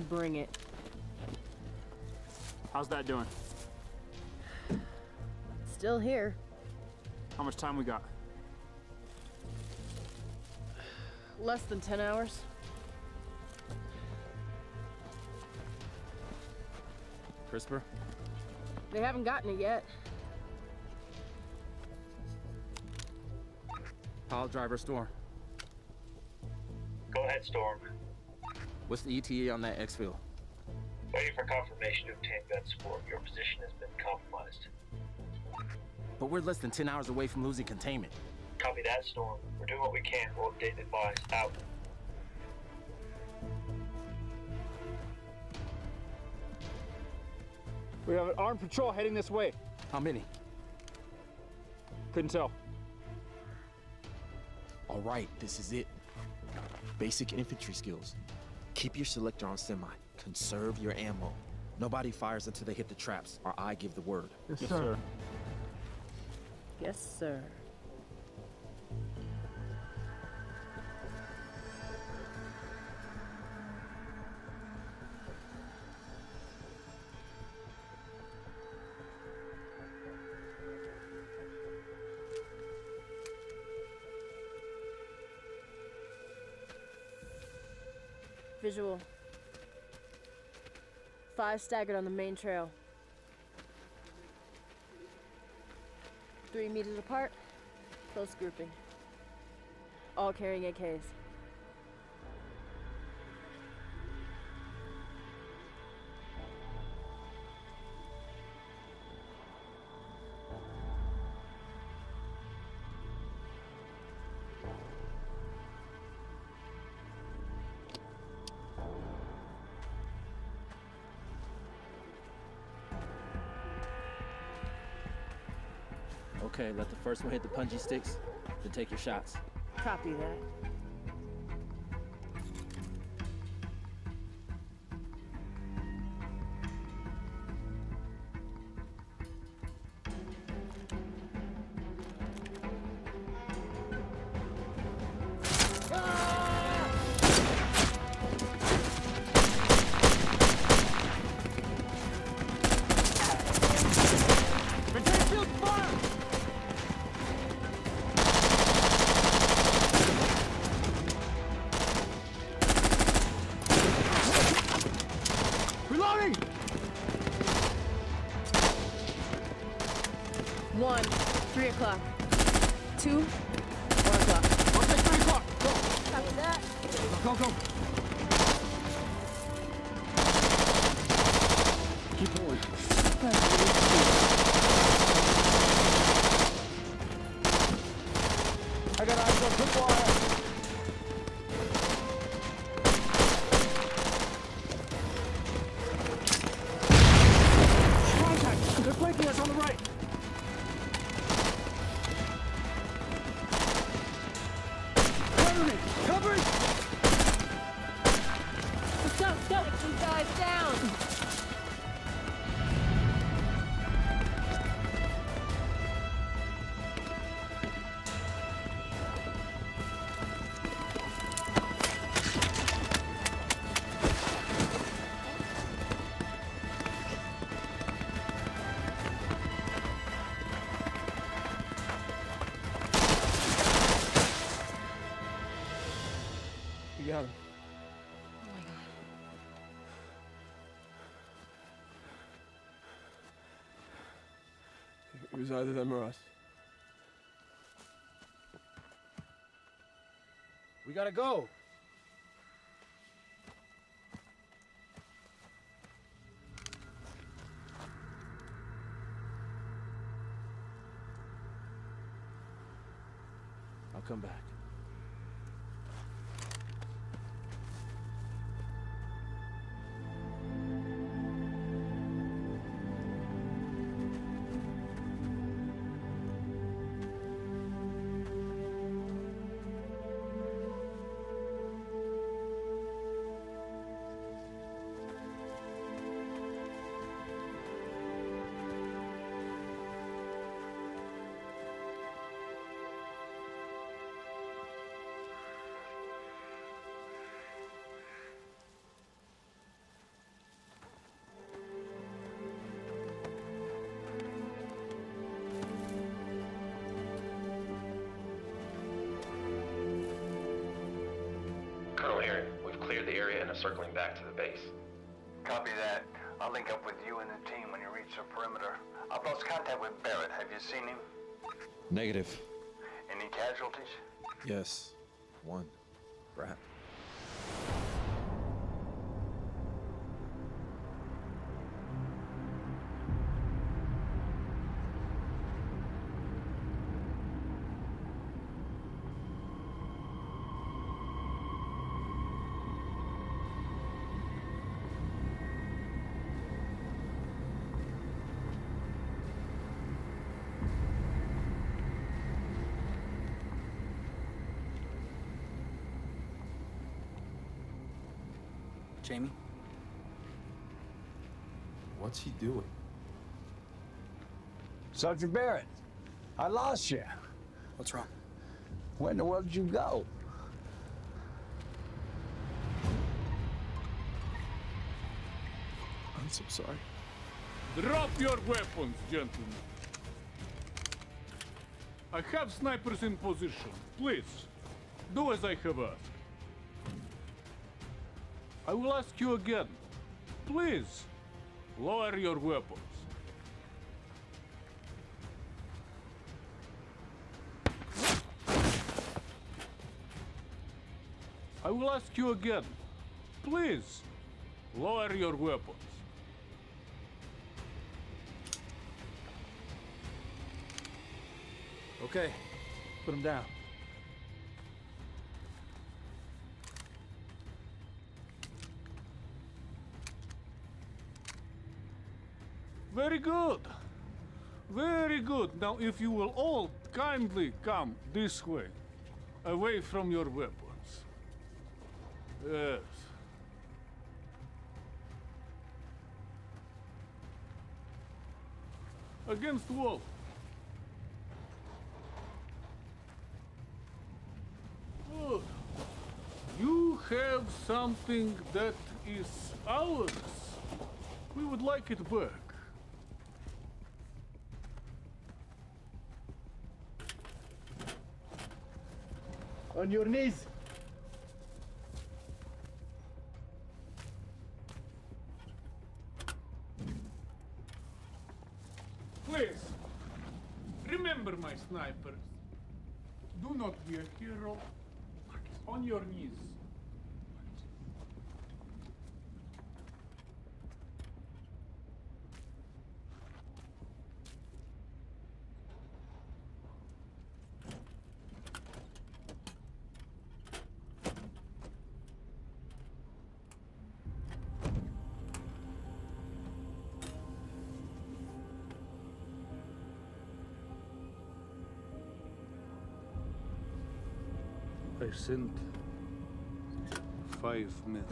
Bring it. How's that doing? Still here. How much time we got? Less than 10 hours. CRISPR? They haven't gotten it yet. Pile driver Storm. Go ahead, Storm. What's the ETA on that exfil? Waiting for confirmation to obtain gun support. Your position has been compromised. But we're less than 10 hours away from losing containment. Copy that, Storm. We're doing what we can. We'll update and advise. Out. We have an armed patrol heading this way. How many? Couldn't tell. All right, this is it. Basic infantry skills. Keep your selector on semi. Conserve your ammo. Nobody fires until they hit the traps, or I give the word. Yes, sir. Yes, sir. Visual. 5 staggered on the main trail. 3 meters apart, close grouping. All carrying AKs. Okay, let the first one hit the punji sticks, then take your shots. Copy that. Reloading! 1, 3 o'clock. 2, 1 o'clock. I'll take 3 o'clock. Go. Copy that. Go, go. Keep going. I got eyes on tripwire. Contact! They're flanking us on the right. Cover me! Cover me! Let's go, let's go. Take these guys down. You got him. Oh my god. It was either them or us. We gotta go. I'll come back. Colonel Herring, we've cleared the area and are circling back to the base. Copy that. I'll link up with you and the team when you reach the perimeter. I've lost contact with Barrett. Have you seen him? Negative. Any casualties? Yes. One. Rat. Jamie? What's he doing? Sergeant Barrett, I lost you. What's wrong? Where in the world did you go? I'm so sorry. Drop your weapons, gentlemen. I have snipers in position. Please, do as I have asked. I will ask you again. Please, lower your weapons. I will ask you again. Please, lower your weapons. Okay, put him down. Very good. Very good. Now, if you will all kindly come this way, away from your weapons. Yes. Against wall. Good. You have something that is ours. We would like it back. On your knees. Please, remember my snipers. Do not be a hero. On your knees. I sent 5 men.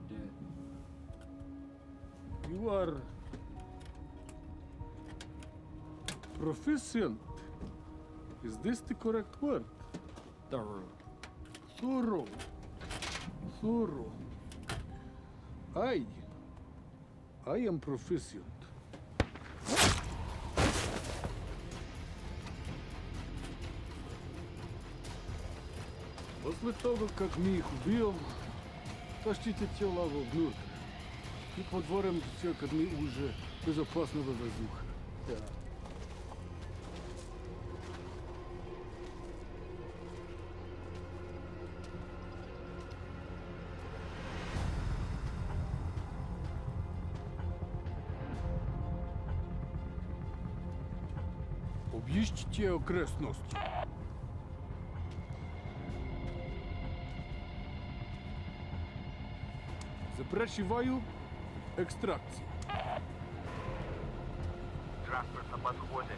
They're dead. You are proficient. Is this the correct word? Thorough. Thorough. Thorough. I am proficient. После того, как мы их убьем, тащите тела вовнутрь и подворим все к дни уже безопасного воздуха. Да. Объездите окрестности. Запрашиваю экстракцию. Транспорт на подходе.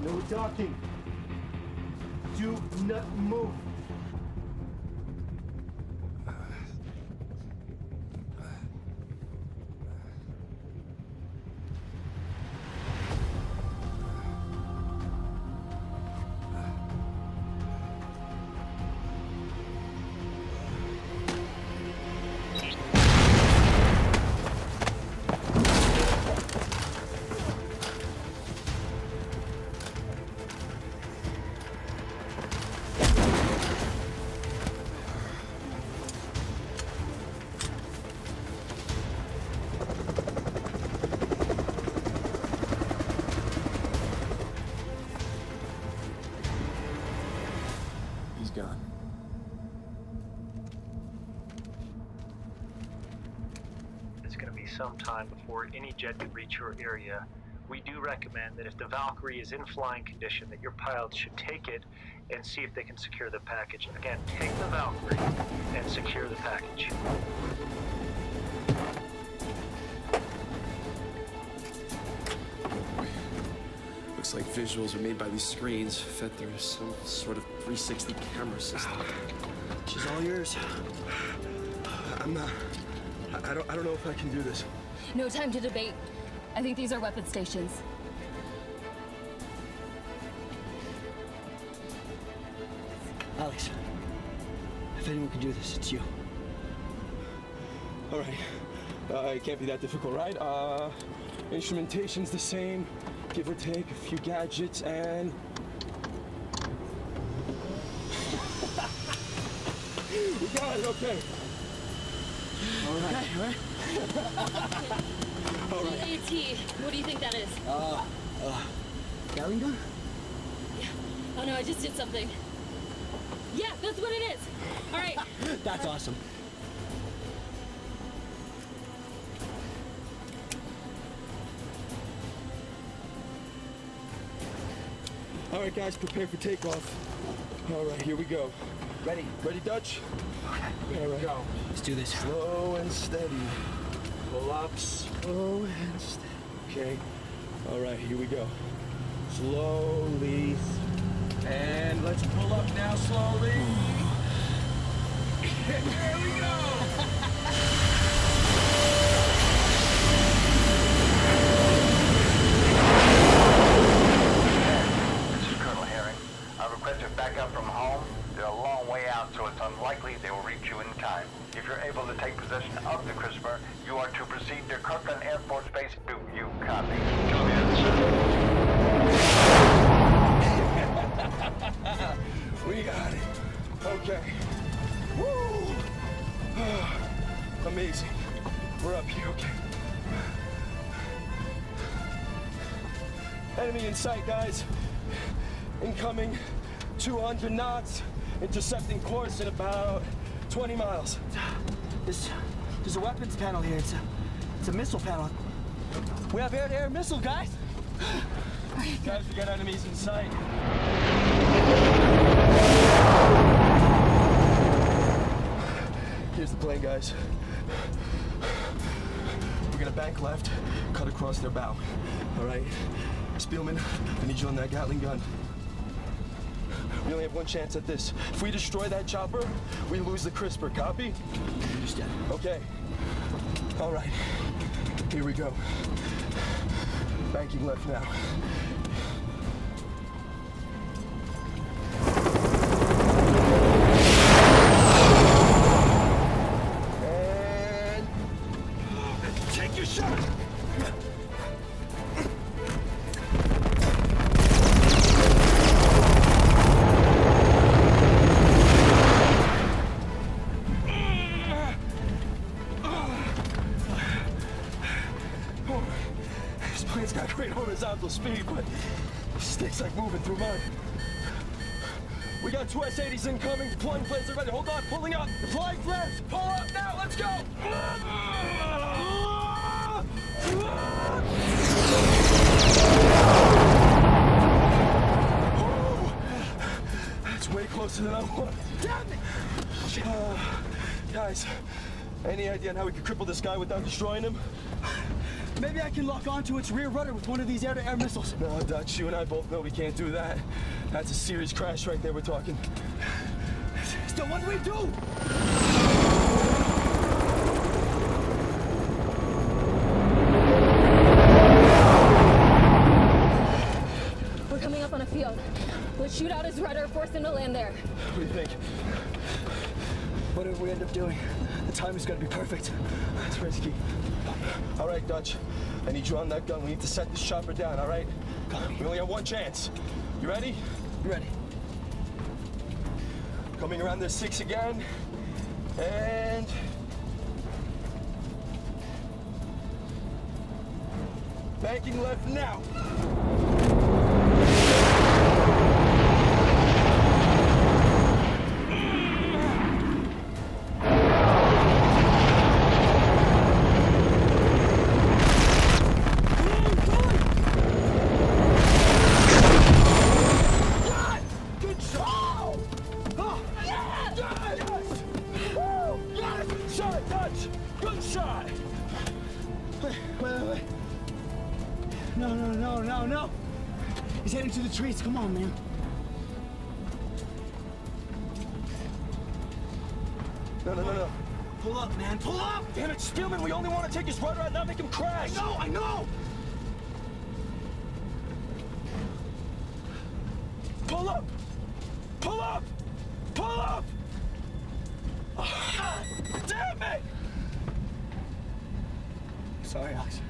No talking. Do not move. Gone. It's going to be some time before any jet can reach your area. We do recommend that if the Valkyrie is in flying condition, that your pilots should take it and see if they can secure the package. Again, take the Valkyrie and secure the package. Looks like visuals are made by these screens, fed through some sort of 360 camera system. She's all yours. I don't know if I can do this. No time to debate. I think these are weapon stations. Alex, if anyone can do this, it's you. All right. It can't be that difficult, right? Instrumentation's the same, give or take a few gadgets, and... We got it, okay. All right. All right. AT, what do you think that is? Gatling gun? Yeah. Oh no, I just did something. Yeah, that's what it is. All right. That's awesome. All right, guys, prepare for takeoff. All right, here we go. Ready? Ready, Dutch? Okay. All right. Go. Let's do this. Slow and steady. Pull up, slow and steady. Okay. All right, here we go. Slowly. And let's pull up now slowly. There we go. This is Colonel Herring. I requested backup from home. They're a long way out, so it's unlikely they will reach you in time. If you're able to take possession of the CRISPR, you are to proceed to Kirkland Air Force Base. Do you copy? Copy that, sir. We got it. Okay. Woo! Amazing. We're up here, okay. Enemy in sight, guys. Incoming 200 knots. Intercepting course at about 20 miles. There's a weapons panel here. It's a missile panel. We have air-to-air missile, guys. Guys, we got enemies in sight. Here's the plan, guys. We're gonna bank left, cut across their bow. All right? Spielman, I need you on that Gatling gun. We only have one chance at this. If we destroy that chopper, we lose the CRISPR. Copy? Understand. Okay. All right. Here we go. Banking left now. And take your shot. It's got great horizontal speed, but sticks like moving through mud. We got two S-80s incoming. Deploying flares are ready. Hold on, pulling up. Deploying flares. Pull up now. Let's go. Oh, that's way closer than I wanted. Damn it! Guys, any idea on how we could cripple this guy without destroying him? Maybe I can lock onto its rear rudder with one of these air-to-air missiles. No, Dutch, you and I both know we can't do that. That's a serious crash right there we're talking. So what do we do? We're coming up on a field. Let's shoot out his rudder, force him to land there. What do you think? Whatever we end up doing, the time is going to be perfect. It's risky. All right, Dutch. I need you on that gun. We need to set this chopper down, all right? We only have one chance. You ready? Ready. Coming around the 6 again. And... banking left now. No. He's heading to the trees. Come on, man. No. Pull up, man. Pull up! Damn it, Spielman, we only want to take his rudder out, not make him crash. I know! Pull up! Pull up! Pull up! Damn it! Sorry, Alex.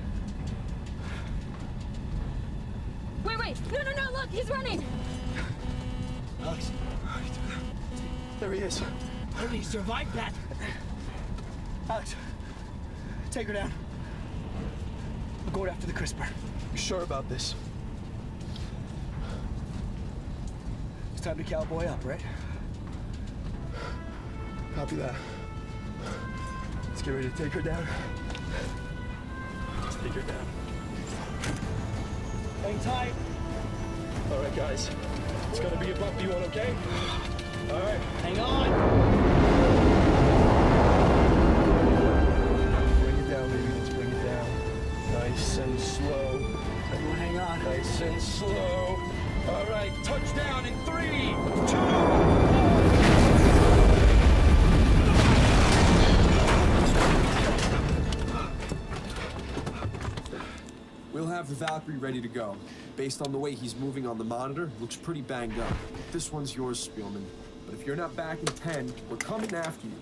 Wait. No, look, he's running. Alex. There he is. How did he survive that? Alex, take her down. We're going after the CRISPR. You sure about this? It's time to cowboy up, right? Copy that. Let's get ready to take her down. Let's take her down. Hang tight. All right, guys. It's gonna be a bumpy one, okay? All right. Hang on. Bring it down, baby. Let's bring it down. Nice and slow. Everyone hang on. Nice and slow. All right, touchdown in 3, 2. We'll have the Valkyrie ready to go. Based on the way he's moving on the monitor, looks pretty banged up. This one's yours, Spielman. But if you're not back in 10, we're coming after you.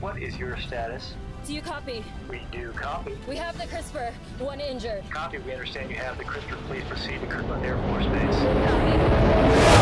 What is your status? Do you copy? We do copy. We have the CRISPR. One injured. Copy. We understand you have the CRISPR. Please proceed to Kirtland Air Force Base. Copy.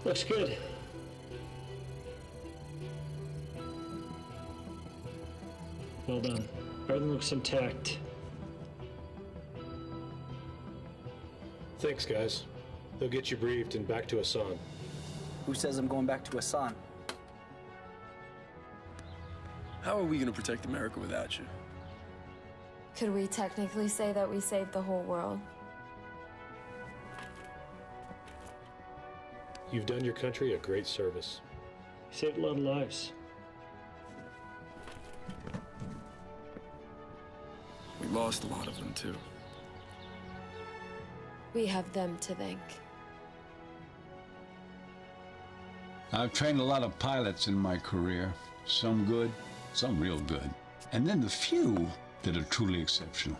Looks good. Well done. Everything looks intact. Thanks, guys. They'll get you briefed and back to Hassan. Who says I'm going back to Hassan? How are we gonna protect America without you? Could we technically say that we saved the whole world? You've done your country a great service. You saved a lot of lives. We lost a lot of them, too. We have them to thank. I've trained a lot of pilots in my career. Some good, some real good. And then the few that are truly exceptional.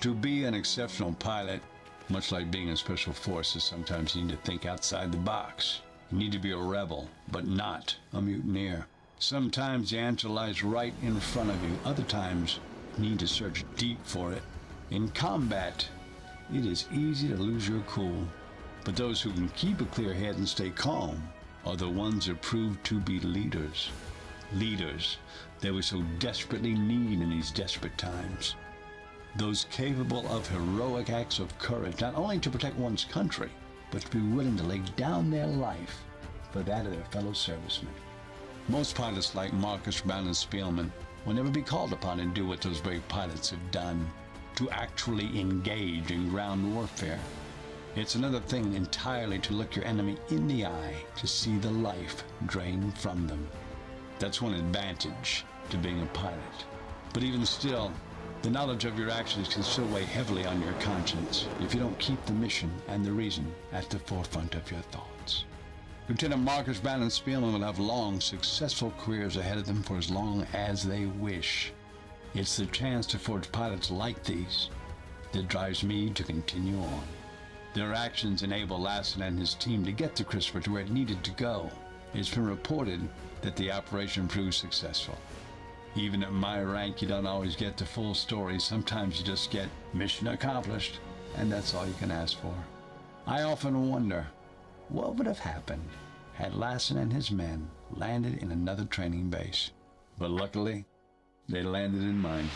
To be an exceptional pilot, much like being in special forces, sometimes you need to think outside the box. You need to be a rebel, but not a mutineer. Sometimes the answer lies right in front of you. Other times, you need to search deep for it. In combat, it is easy to lose your cool. But those who can keep a clear head and stay calm are the ones that prove to be leaders. Leaders that we so desperately need in these desperate times. Those capable of heroic acts of courage, not only to protect one's country, but to be willing to lay down their life for that of their fellow servicemen. Most pilots like Marcus Brown and Spielman will never be called upon to do what those brave pilots have done, to actually engage in ground warfare. It's another thing entirely to look your enemy in the eye to see the life drain from them. That's one advantage to being a pilot. But even still, the knowledge of your actions can still weigh heavily on your conscience if you don't keep the mission and the reason at the forefront of your thoughts. Lieutenant Marcus Brown and Spielman will have long, successful careers ahead of them for as long as they wish. It's the chance to forge pilots like these that drives me to continue on. Their actions enable Lassen and his team to get the Christopher to where it needed to go. It's been reported that the operation proved successful. Even at my rank, you don't always get the full story. Sometimes you just get mission accomplished, and that's all you can ask for. I often wonder, what would have happened had Lassen and his men landed in another training base? But luckily, they landed in mine.